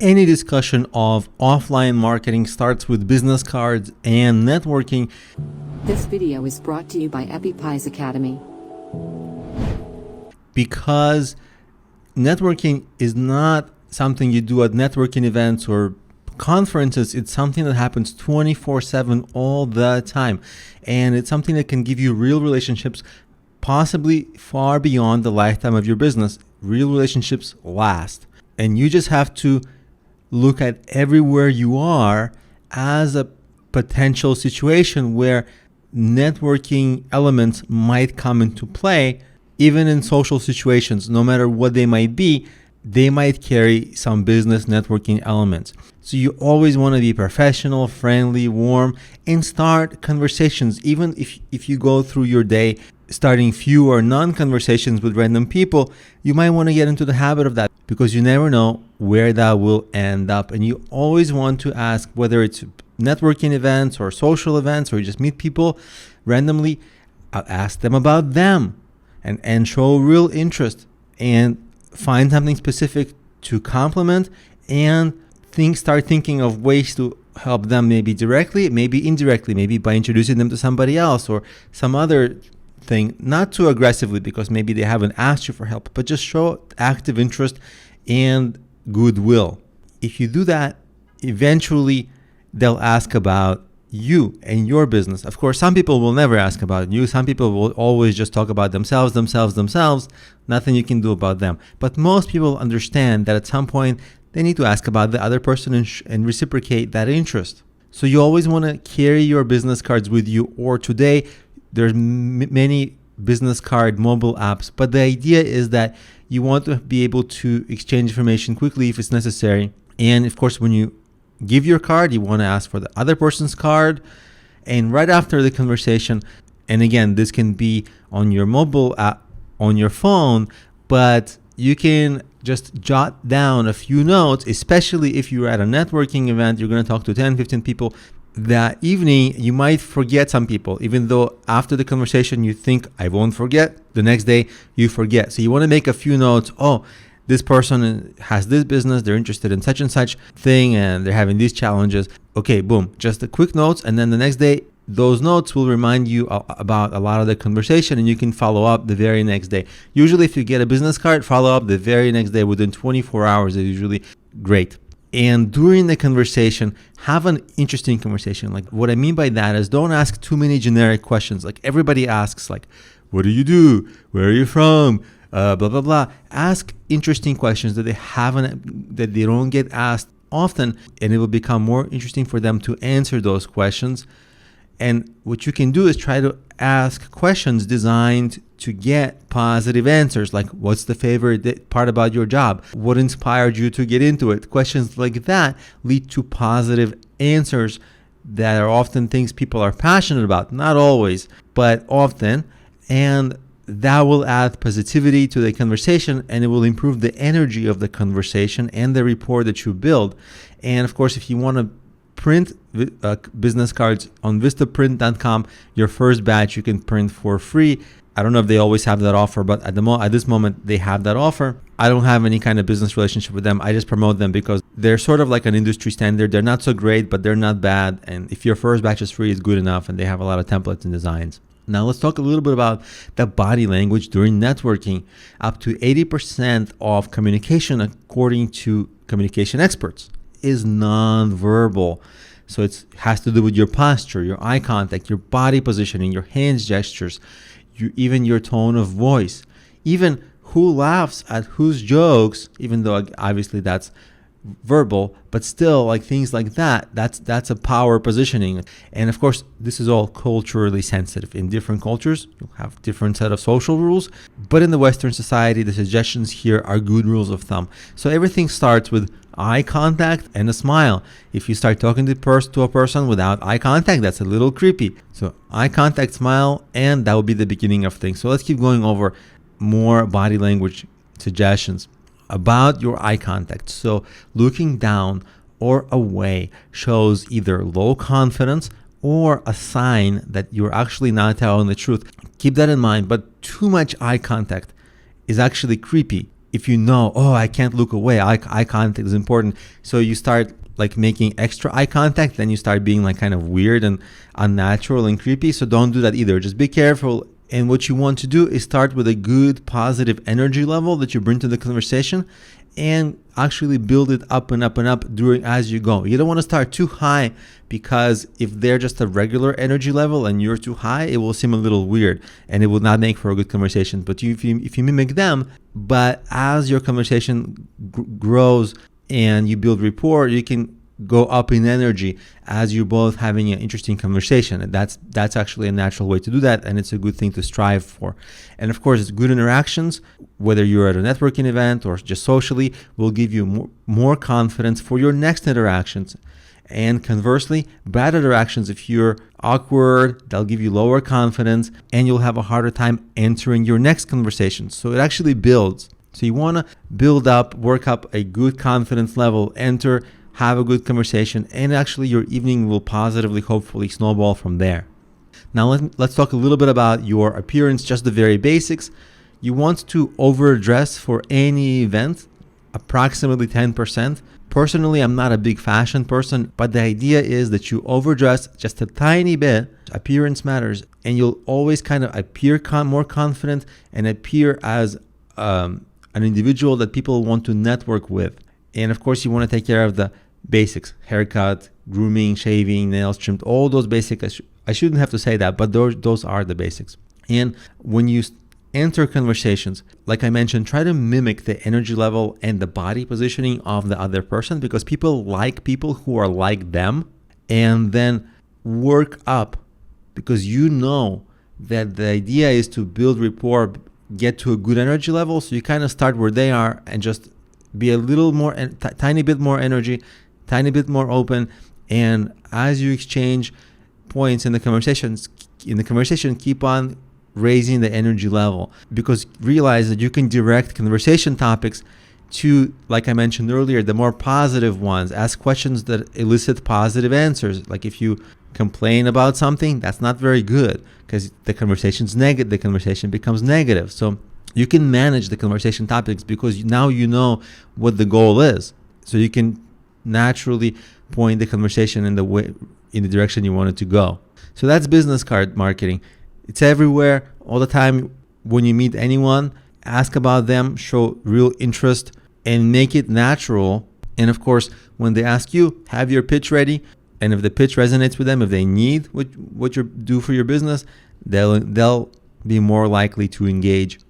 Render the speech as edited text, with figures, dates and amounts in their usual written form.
Any discussion of offline marketing starts with business cards and networking. This video is brought to you by EpiPies Academy. Because networking is not something you do at networking events or conferences. It's something that happens 24/7 all the time. And it's something that can give you real relationships, possibly far beyond the lifetime of your business. Real relationships last. And you just have to look at everywhere you are as a potential situation where networking elements might come into play. Even in social situations, no matter what they might be, they might carry some business networking elements. So you always want to be professional, friendly, warm, and start conversations. Even if you go through your day starting few or none conversations with random people, you might want to get into the habit of that, because you never know where that will end up. And you always want to ask, whether it's networking events or social events, or you just meet people randomly, ask them about them and show real interest and find something specific to compliment, and start thinking of ways to help them, maybe directly, maybe indirectly, maybe by introducing them to somebody else or some other thing. Not too aggressively, because maybe they haven't asked you for help, but just show active interest and goodwill. If you do that, eventually they'll ask about you and your business. Of course, some people will never ask about you. Some people will always just talk about themselves. Nothing you can do about them. But most people understand that at some point they need to ask about the other person and reciprocate that interest. So you always want to carry your business cards with you. Or today, there's many business card mobile apps. But the idea is that you want to be able to exchange information quickly if it's necessary. And of course, when you give your card, you want to ask for the other person's card. And right after the conversation, and again, this can be on your mobile app, on your phone, but you can just jot down a few notes, especially if you're at a networking event, you're going to talk to 10, 15 people. That evening, you might forget some people, even though after the conversation, you think, I won't forget. The next day, you forget. So you want to make a few notes. Oh, this person has this business, they're interested in such and such thing, and they're having these challenges. Okay, boom, just the quick notes. And then the next day, those notes will remind you about a lot of the conversation, and you can follow up the very next day. Usually, if you get a business card, follow up the very next day. Within 24 hours is usually great. And during the conversation, have an interesting conversation. Like, what I mean by that is, don't ask too many generic questions. Like everybody asks, like, what do you do? Where are you from? Blah, blah, blah. Ask interesting questions that they don't get asked often, and it will become more interesting for them to answer those questions. And what you can do is try to ask questions designed to get positive answers, like, what's the favorite part about your job? What inspired you to get into it? Questions like that lead to positive answers that are often things people are passionate about. Not always, but often. And that will add positivity to the conversation, and it will improve the energy of the conversation and the rapport that you build. And of course, if you want to print business cards on Vistaprint.com, your first batch you can print for free. I don't know if they always have that offer, but at this moment they have that offer. I don't have any kind of business relationship with them. I just promote them because they're sort of like an industry standard. They're not so great, but they're not bad. And if your first batch is free, it's good enough, and they have a lot of templates and designs. Now let's talk a little bit about the body language during networking. Up to 80% of communication, according to communication experts, is nonverbal. So it has to do with your posture, your eye contact, your body positioning, your hands gestures, even your tone of voice, even who laughs at whose jokes, even though obviously that's verbal, but still, like things like that's a power positioning. And of course, this is all culturally sensitive. In different cultures, you'll have different set of social rules, but in the Western society, the suggestions here are good rules of thumb. So everything starts with eye contact and a smile. If you start talking to a person without eye contact, that's a little creepy. So eye contact, smile, and that will be the beginning of things. So let's keep going over more body language suggestions about your eye contact. So looking down or away shows either low confidence or a sign that you're actually not telling the truth. Keep that in mind, but too much eye contact is actually creepy. if you know, oh, I can't look away, eye contact is important, so you start like making extra eye contact, then you start being like kind of weird and unnatural and creepy. So don't do that either. Just be careful. And what you want to do is start with a good positive energy level that you bring to the conversation, and actually build it up and up and up during as you go. You don't want to start too high, because if they're just a regular energy level and you're too high, it will seem a little weird and it will not make for a good conversation. But if you mimic them, but as your conversation grows and you build rapport, you can go up in energy as you're both having an interesting conversation. And that's actually a natural way to do that, and it's a good thing to strive for. And of course, it's good interactions, whether you're at a networking event or just socially, will give you more confidence for your next interactions. And conversely, bad interactions, if you're awkward, they'll give you lower confidence and you'll have a harder time entering your next conversation. So it actually builds. So you want to build up, work up a good confidence level, enter, have a good conversation, and actually your evening will positively, hopefully, snowball from there. Now let's talk a little bit about your appearance, just the very basics. You want to overdress for any event, approximately 10%. Personally, I'm not a big fashion person, but the idea is that you overdress just a tiny bit. Appearance matters, and you'll always kind of appear more confident and appear as an individual that people want to network with. And of course, you want to take care of the basics: haircut, grooming, shaving, nails trimmed, all those basics. I shouldn't have to say that, but those are the basics. And when you enter conversations, like I mentioned, try to mimic the energy level and the body positioning of the other person, because people like people who are like them. And then work up, because you know that the idea is to build rapport, get to a good energy level. So you kind of start where they are and just be a little more, tiny bit more energy, tiny bit more open. And as you exchange points in the conversation, keep on raising the energy level, because realize that you can direct conversation topics to, like I mentioned earlier, the more positive ones. Ask questions that elicit positive answers. Like if you complain about something, that's not very good, because the conversation's negative. The conversation becomes negative. So you can manage the conversation topics, because now you know what the goal is. So you can naturally point the conversation in the direction you want it to go. So that's business card marketing. It's everywhere, all the time. When you meet anyone, ask about them, show real interest, and make it natural. And of course, when they ask you, have your pitch ready. And if the pitch resonates with them, if they need what you do for your business, they'll be more likely to engage.